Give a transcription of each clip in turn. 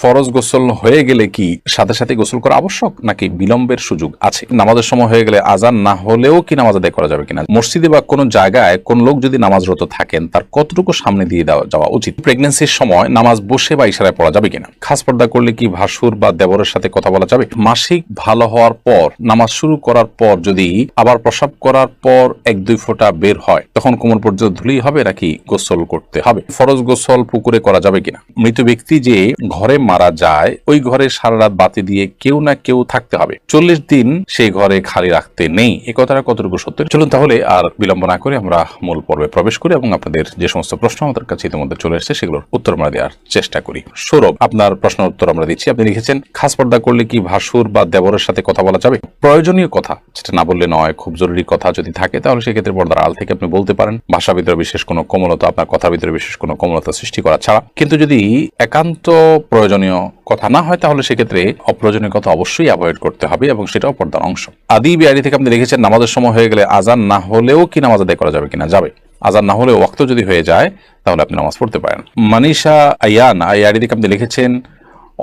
ফরজ গোসল হয়ে গেলে কি সাথে সাথে গোসল করা আবশ্যক নাকি বিলম্বের সুযোগ আছে? নামাজের সময় হয়ে গেলে আজান না হলেও কি নামাজ আদায় করা যাবে কিনা? মসজিদে বা কোনো জায়গায় কোন লোক যদি নামাজরত থাকেন তার কতটুকু সামনে দিয়ে যাওয়া উচিত? প্রেগন্যান্সির সময় নামাজ বসে বা ইশারায় পড়া যাবে কিনা? খাস পর্দা করলে কি ভাসুর বা দেবরের সাথে কথা বলা যাবে? মাসিক ভালো হওয়ার পর নামাজ শুরু করার পর যদি আবার প্রসাব করার পর 1-2 ফোঁটা বের হয় তখন কোমর পর্যন্ত ধুলেই হবে নাকি গোসল করতে হবে? ফরজ গোসল পুকুরে করা যাবে কিনা? মৃত ব্যক্তি যে ঘরে মারা যায় ওই ঘরে সারা রাত বাতি দিয়ে কেউ না কেউ থাকতে হবে, 40 দিন সেই ঘরে খালি রাখতে নেই, এ কথাটা কতটুকু সত্য? চলুন তাহলে আর বিলম্ব না করে আমরা মূল পর্বে প্রবেশ করি এবং আপনাদের যে সমস্ত প্রশ্ন আমাদের কাছে ইতিমধ্যে চলে এসেছে সেগুলোর উত্তর আমরা দেওয়ার চেষ্টা করি। সৌরভ, আপনার প্রশ্নের উত্তর আমরা দিচ্ছি। আপনি লিখেছেন খাস পর্দা করলে কি ভাসুর বা দেবরের সাথে কথা বলা যাবে? প্রয়োজনীয় কথা, যেটা না বললে নয়, খুব জরুরি কথা যদি থাকে তাহলে সেক্ষেত্রে পর্দার আড়াল থেকে আপনি বলতে পারেন, ভাষা ভিতরে বিশেষ কোনো কোমলতা, আপনার কথার ভিতরে বিশেষ কোনো কোমলতা সৃষ্টি করা ছাড়া। কিন্তু যদি একান্ত প্রয়োজনীয় কথা না হয় তাহলে সেক্ষেত্রে অপ্রয়োজনীয় কথা অবশ্যই অ্যাভয়েড করতে হবে এবং সেটাও পর্দার অংশ। আদি বিআরি থেকে আপনি লিখেছেন নামাজের সময় হয়ে গেলে আজান না হলেও কি নামাজ আদায় করা যাবে কিনা? যাবে। আজান না হলেও ওয়াক্ত যদি হয়ে যায় তাহলে আপনি নামাজ পড়তে পারেন। মানিশা আয়ান আইআরি থেকে আপনি লিখেছেন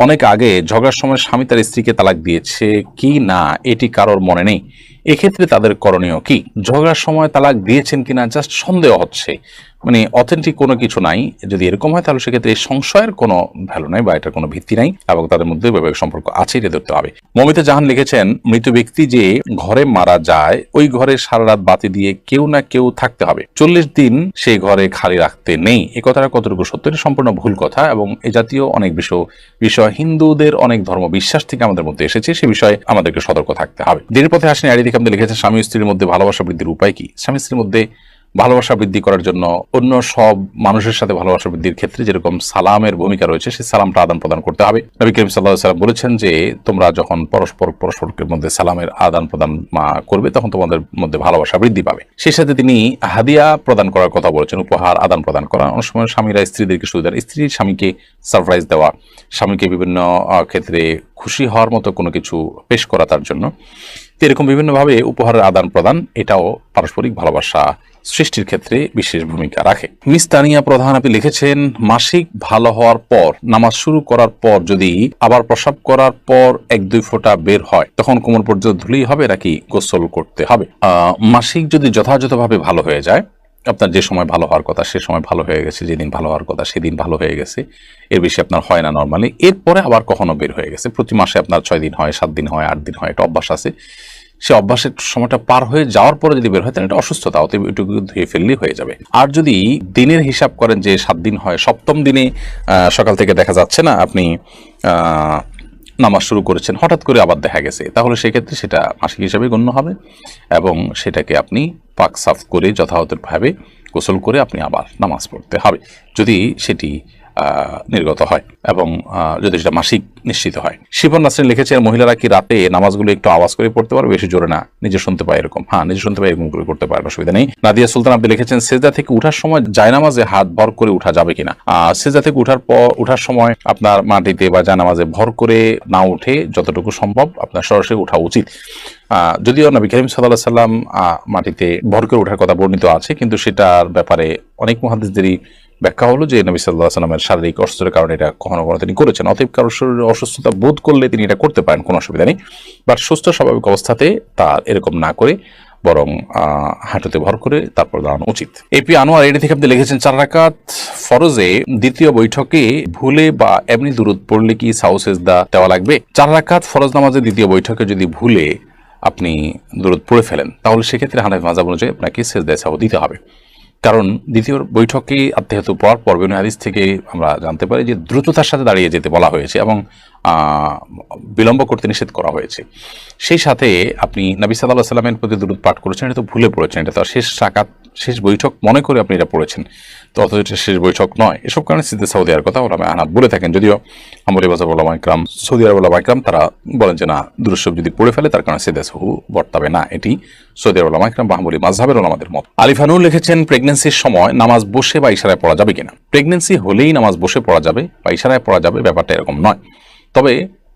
অনেক আগে ঝগড়ার সময় স্বামী তার স্ত্রীকে তালাক দিয়েছে কি না এটি কারোর মনে নেই, এক্ষেত্রে তাদের করণীয় কি? ঝগড়ার সময় তালাক দিয়েছেন কিনা জাস্ট সন্দেহ হচ্ছে, মানে অথেন্টিক কোনো কিছু নাই। যদি এরকম হয় তাহলে সেক্ষেত্রে এই সংশয়ের কোনো ভ্যালু নাই বা এটার কোনো ভিত্তি নাই এবং তাদের মধ্যে বৈবাহিক সম্পর্ক আছে, এটা ধরতে হবে। মমিতা জাহান লিখেছেন মৃত ব্যক্তি যে ঘরে মারা যায় ওই ঘরে সারা রাত বাতি দিয়ে কেউ না কেউ থাকতে হবে, 40 দিন সেই ঘরে খালি রাখতে নেই, এ কথাটা কতটুকু সত্য? এটা সম্পূর্ণ ভুল কথা এবং এ জাতীয় অনেক বিষয় হিন্দুদের অনেক ধর্ম বিশ্বাস থেকে আমাদের মধ্যে এসেছে, সে বিষয়ে আমাদেরকে সতর্ক থাকতে হবে। দিনের পথে আসেন আইডি থেকে আপনি লিখেছেন স্বামী স্ত্রীর মধ্যে ভালোবাসা বৃদ্ধির উপায় কি? স্বামী স্ত্রীর মধ্যে ভালোবাসা বৃদ্ধি করার জন্য অন্য সব মানুষের সাথে ভালোবাসা বৃদ্ধির ক্ষেত্রে যেরকম সালামের ভূমিকা রয়েছে সেই সালামটা আদান প্রদান করতে হবে। নবী করিম সাল্লাল্লাহু আলাইহি ওয়াসাল্লাম বলেছেন যে তোমরা যখন পরস্পরের মধ্যে সালামের আদান প্রদান করবে তখন তোমাদের মধ্যে ভালোবাসা বৃদ্ধি পাবে। সেই সাথে তিনি হাদিয়া প্রদান করার কথা বলেছেন, উপহার আদান প্রদান করা। অনেক সময় স্বামীরা স্ত্রীদেরকে শুধু দেন, স্ত্রী স্বামীকে সারপ্রাইজ দেওয়া, স্বামীকে বিভিন্ন ক্ষেত্রে খুশি হওয়ার মতো কোনো কিছু পেশ করা তার জন্য, এরকম বিভিন্নভাবে উপহারের আদান প্রদান এটাও পারস্পরিক ভালোবাসা সৃষ্টির ক্ষেত্রে বিশেষ ভূমিকা রাখে। মিস তানিয়া প্রধান আপনি লিখেছেন মাসিক ভালো হওয়ার পর নামাজ শুরু করার পর যদি আবার প্রসাব করার পর 1-2 ফোঁটা বের হয় তখন কোমর পর্যন্ত ধুলেই হবে নাকি গোসল করতে হবে? মাসিক যদি যথাযথভাবে ভালো হয়ে যায়, আপনার যে সময় ভালো হওয়ার কথা সে সময় ভালো হয়ে গেছে, যেদিন ভালো হওয়ার কথা সেদিন ভালো হয়ে গেছে, এর বেশি আপনার হয় না নর্মালি, এরপরে আবার কখনো বের হয়ে গেছে, প্রতি মাসে আপনার 6 দিন হয়, 7 দিন হয়, 8 দিন হয়, এটা অভ্যাস আছে, সে অভ্যাসের সময়টা পার হয়ে যাওয়ার পরে যদি বের হয় তাহলে এটা অসুস্থতা, অতএব এটুকু ধুয়ে ফেললেই হয়ে যাবে। আর যদি দিনের হিসাব করেন যে 7 দিন হয়, 7ম দিনে সকাল থেকে দেখা যাচ্ছে না আপনি নামাজ শুরু করেছেন, হঠাৎ করে আবার দেখা গেছে, তাহলে সেক্ষেত্রে সেটা মাসিক হিসাবে গণ্য হবে এবং সেটাকে আপনি পাক সাফ করে যথাযথভাবে গোসল করে আপনি আবার নামাজ পড়তে হবে যদি সেটি নির্গত হয় এবং যদি সেটা মাসিক নিশ্চিত হয়। শিবন নাসরিন লিখেছেন মহিলারা কি রাতে নামাজগুলো একটু আওয়াজ করে পড়তে পারবে, বেশি জোরে না, নিজে শুনতে পায় এরকম? হ্যাঁ, নিজে শুনতে পায় এরকম করে করতে পারে, অসুবিধা নেই। নাদিয়া সুলতান আপনি লিখেছেন সেজদা থেকে উঠার সময় জায়নামাজে হাত ভর করে উঠা যাবে কিনা? সেজদা থেকে উঠার সময় আপনার মাটিতে বা জায়নামাজে ভর করে না উঠে যতটুকু সম্ভব আপনার সরাসরি ওঠা উচিত। যদিও নবী করিম সাল্লাল্লাহু আলাইহি ওয়াসাল্লাম মাটিতে ভর করে ওঠার কথা বর্ণিত আছে, কিন্তু সেটার ব্যাপারে অনেক মুহাদ্দিসদেরই ব্যাখ্যা হলো যে নবী সাল্লাল্লাহু আলাইহি ওয়াসাল্লামের শারীরিক অসুস্থতার কারণে এটা কখনো তিনি করেছেন, অতএব কারোর শরীরে অসুস্থতা বোধ করলে তিনি এটা করতে পারেন, কোনো অসুবিধা নেই। বাট সুস্থ স্বাভাবিক অবস্থাতে তার এরকম না করে বরং হাঁটুতে ভর করে তারপর দাঁড়ানো উচিত। এপি আনোয়ার এডি থেকে আপনি লিখেছেন 4 রাকাত ফরজে দ্বিতীয় বৈঠকে ভুলে বা এমনি দুরূদ পড়লে কি সাহু সেজদা দেওয়া লাগবে? 4 রাকাত ফরজ নামাজের দ্বিতীয় বৈঠকে যদি ভুলে আপনি দুরূদ পড়ে ফেলেন তাহলে সেক্ষেত্রে হানাফি মাযহাব অনুযায়ী আপনাকে সেজদায়ে সাহু দিতে হবে, কারণ দ্বিতীয় বৈঠকে আত্মাহিয়াত পড়ার পর বিভিন্ন হাদিস থেকে আমরা জানতে পারি যে দ্রুততার সাথে দাঁড়িয়ে যেতে বলা হয়েছে এবং বিলম্ব করতে নিষেধ করা হয়েছে। সেই সাথে আপনি নবী সাল্লাল্লাহু আলাইহি ওয়াসাল্লামের প্রতি দুরূদ পাঠ করেছেন, এটা তো ভুলে পড়েছেন, এটা তো শেষ রাকাত শেষ বৈঠক মনে করে আপনি এটা পড়েছেন, তো অথচ এটা শেষ বৈঠক নয়। এসব কারণে সিদ্ধে সাহু দেওয়ার কথা ওলামা আহনাফ বলে থাকেন, যদিও হাম্বলী মাযহাব ওলামা ইকরাম, সৌদি আরব ওলামা ইকরাম তারা বলেন যে না, দুরূদ শরীফ যদি পড়ে ফেলে তার কারণে সিদ্ধে সাহু বর্তাবে না, এটি সৌদি আরব ওলামা ইকরাম বা হাম্বলী মাযহাবের ওলামাদের মত। আলিফানুর লিখেছেন প্রেগন্যান্সির সময় নামাজ বসে বা ইশারায় পড়া যাবে কিনা? প্রেগন্যান্সি হলেই নামাজ বসে পড়া যাবে বা ইশারায় পড়া যাবে, ব্যাপারটা এরকম নয়। তবে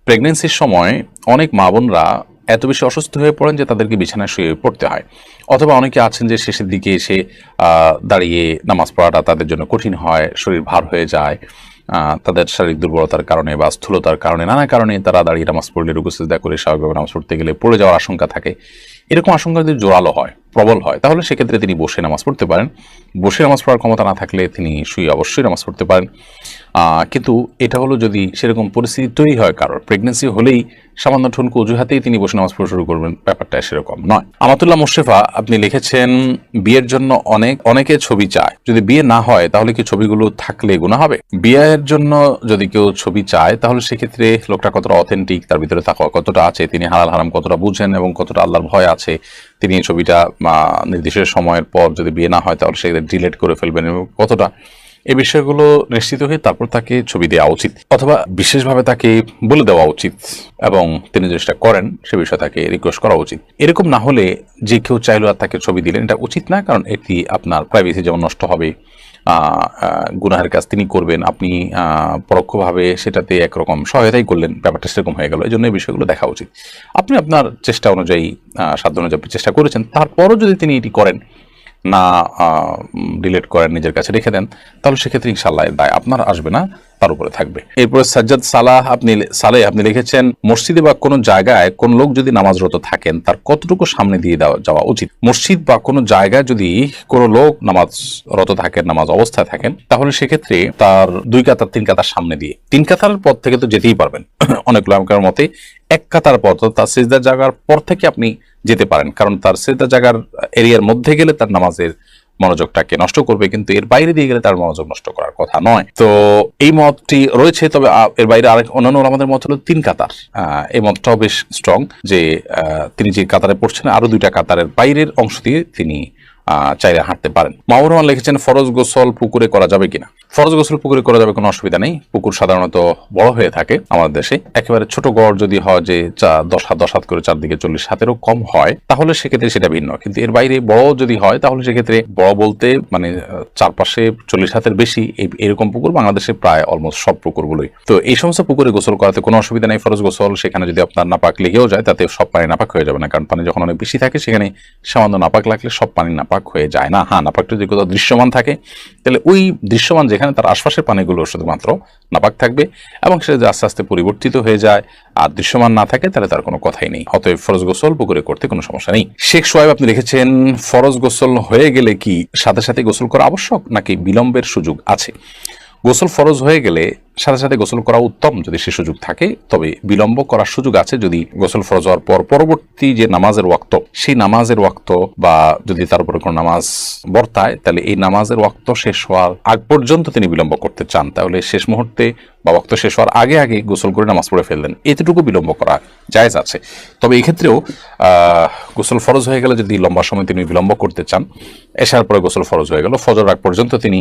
প্রেগন্যান্সির সময় অনেক মা বোনরা এত বেশি অসুস্থ হয়ে পড়েন যে তাদেরকে বিছানায় শুয়ে পড়তে হয়, অথবা অনেকে আছেন যে শেষের দিকে এসে দাঁড়িয়ে নামাজ পড়াটা তাদের জন্য কঠিন হয়, শরীর ভার হয়ে যায়, তাদের শারীরিক দুর্বলতার কারণে বা স্থূলতার কারণে নানা কারণে তারা দাঁড়িয়ে নামাজ পড়লে রুকু সিজদা করে স্বাভাবিকভাবে নামাজ পড়তে গেলে পড়ে যাওয়ার আশঙ্কা থাকে। এরকম আশঙ্কা যদি জোরালো হয়, প্রবল হয়, তাহলে সেক্ষেত্রে তিনি বসে নামাজ পড়তে পারেন। বসে নামাজ পড়ার ক্ষমতা না থাকলে তিনি শুয়ে অবশ্যই নামাজ পড়তে পারেন। কিন্তু এটা হলো যদি সেরকম পরিস্থিতি তৈরি হয়, কারোর প্রেগনেন্সি হলেই সামান্য ঠুনকো অজুহাতেই তিনি বসে নামাজ পড়া শুরু করবেন, ব্যাপারটা সেরকম নয়। আমাতুল্লাহ মোশেফা আপনি লিখেছেন, বিয়ের জন্য অনেকে ছবি চায়, যদি বিয়ে না হয় তাহলে কি ছবিগুলো থাকলে গুনাহ হবে? বিয়ের জন্য যদি কেউ ছবি চায় তাহলে সেক্ষেত্রে লোকটা কতটা অথেন্টিক, তার ভিতরে তাকওয়া কতটা আছে, তিনি হালাল হারাম কতটা বুঝেন এবং কতটা আল্লাহর ভয় আছে, তিনি এই ছবিটা নির্দিষ্ট সময়ের পর যদি বিয়ে না হয় তাহলে সেক্ষেত্রে ডিলেট করে ফেলবেন এবং কতটা, এই বিষয়গুলো নিশ্চিত হয়ে তারপর তাকে ছবি দেওয়া উচিত, অথবা বিশেষভাবে তাকে বলে দেওয়া উচিত এবং তিনি যেটা করেন সে বিষয়ে তাকে রিকোয়েস্ট করা উচিত। এরকম না হলে যে কেউ চাইলো আর তাকে ছবি দিলেন, এটা উচিত না, কারণ এটি আপনার প্রাইভেসি যেমন নষ্ট হবে, গুনাহের কাজ তিনি করবেন, আপনি পরোক্ষভাবে সেটাতে একরকম সহায়তাই করলেন, ব্যাপারটা সেরকম হয়ে গেল। এই জন্য এই বিষয়গুলো দেখা উচিত। আপনি আপনার চেষ্টা অনুযায়ী, সাধ্য অনুযায়ী চেষ্টা করেছেন, তারপরও যদি তিনি এটি করেন না, ডিলিট করেন, নিজের কাছে রেখে দেন, তাহলে সেক্ষেত্রে ইনশাআল্লাহ দায় আপনার আসবে না, তার উপরে থাকবে। এরপরে সাজ্জাদ আপনি লিখেছেন, মসজিদে বা কোনো জায়গায় কোন লোক যদি নামাজরত থাকেন তার কতটুকু সামনে দিয়ে যাওয়া উচিত? মসজিদ বা কোনো জায়গায় যদি কোনো লোক নামাজরত থাকেন, নামাজ অবস্থায় থাকেন, তাহলে সেক্ষেত্রে তার 2 কাতার 3 কাতার সামনে দিয়ে, 3 কাতারের পর থেকে তো যেতেই পারবেন। অনেক উলামার মতে 1 কাতার পর, তার সিজদার জায়গার পর থেকে আপনি যেতে পারেন, কারণ তার সিজদার জায়গার এরিয়ার মধ্যে গেলে তার নামাজের মনোযোগটাকে নষ্ট করবে, কিন্তু এর বাইরে দিয়ে গেলে তার মনোযোগ নষ্ট করার কথা নয়। তো এই মতটি রয়েছে, তবে এর বাইরে আরেক অন্যান্য আমাদের মত হলো 3 কাতার। এই মতটাও বেশ স্ট্রং যে তিনি যে কাতারে পড়ছেন আরো 2টা কাতারের বাইরের অংশ দিয়ে তিনি চাইলে হাঁটতে পারেন। মাহবুর রহমান লিখেছেন, ফরজ গোসল পুকুরে করা যাবে কিনা? ফরজ গোসল পুকুরে করা যাবে, কোনো অসুবিধা নেই। পুকুর সাধারণত বড় হয়ে থাকে আমাদের দেশে, একেবারে ছোট গড় যদি হয় যে 10 হাত করে চারদিকে 40 হাতেরও কম হয়, তাহলে সেক্ষেত্রে সেটা ভিন্ন। কিন্তু এর বাইরে বড় যদি হয় তাহলে সেক্ষেত্রে বড় বলতে মানে চারপাশে 40 হাতের বেশি এরকম পুকুর বাংলাদেশে প্রায় অলমোস্ট সব পুকুরগুলোই। তো এই সমস্ত পুকুরে গোসল করাতে কোনো অসুবিধা নেই। ফরজ গোসল, সেখানে যদি আপনার নাপাক লেগেও যায় তাতে সব পানি নাপাক হয়ে যাবে না, কারণ পানি যখন অনেক বেশি থাকে সেখানে সামান্য নাপাক লাগলে সব পানি নাপাক হয়ে যায় না। হ্যাঁ, নাপাকটা যদি কোথাও দৃশ্যমান থাকে তাহলে ওই দৃশ্যমান যেখানে তার আশপাশের পানিগুলো শুধুমাত্র নাপাক থাকবে, এবং সেটা যে আস্তে আস্তে পরিবর্তিত হয়ে যায় আর দৃশ্যমান না থাকে তাহলে তার কোনো কথাই নেই। অতএব ফরজ গোসল পুকুরে করতে কোনো সমস্যা নেই। শেখ সোয়েব আপনি লিখেছেন, ফরজ গোসল হয়ে গেলে কি সাথে সাথে গোসল করা আবশ্যক নাকি বিলম্বের সুযোগ আছে? গোসল ফরজ হয়ে গেলে সাথে সাথে গোসল করা উত্তম যদি সে সুযোগ থাকে, তবে বিলম্ব করার সুযোগ আছে যদি গোসল ফরজ হওয়ার পর পরবর্তী যে নামাজের ওয়াক্ত, সেই নামাজের ওয়াক্ত বা যদি তার উপরে কোনো নামাজ বর্তায়, তাহলে এই নামাজের ওয়াক্ত শেষ হওয়ার আগ পর্যন্ত তিনি বিলম্ব করতে চান, তাহলে শেষ মুহূর্তে বা ওয়াক্ত শেষ হওয়ার আগে আগে গোসল করে নামাজ পড়ে ফেললেন, এতটুকু বিলম্ব করা জায়েজ আছে। তবে এই ক্ষেত্রেও গোসল ফরজ হয়ে গেলে যদি লম্বা সময় তিনি বিলম্ব করতে চান, এশার পরে গোসল ফরজ হয়ে গেল, ফজর আগ পর্যন্ত তিনি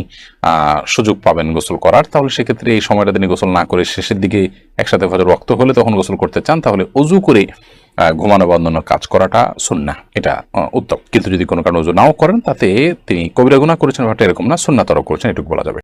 সুযোগ পাবেন গোসল করার, তাহলে সেক্ষেত্রে এই সময়টা তিনি গোসল না করে শেষের দিকে একসাথে ফজর ওয়াক্ত হলে তখন গোসল করতে চান, তাহলে অজু করে ঘুমানো বা অন্যান্য কাজ করাটা সুন্নাহ, এটা উত্তম। কিন্তু যদি কোনো কারণে অজু নাও করেন তাতে তিনি কবিরা গুনাহ করেছেন, ব্যাপারটা এরকম না, সুন্নাতর করেছেন, এটুকু বলা যাবে।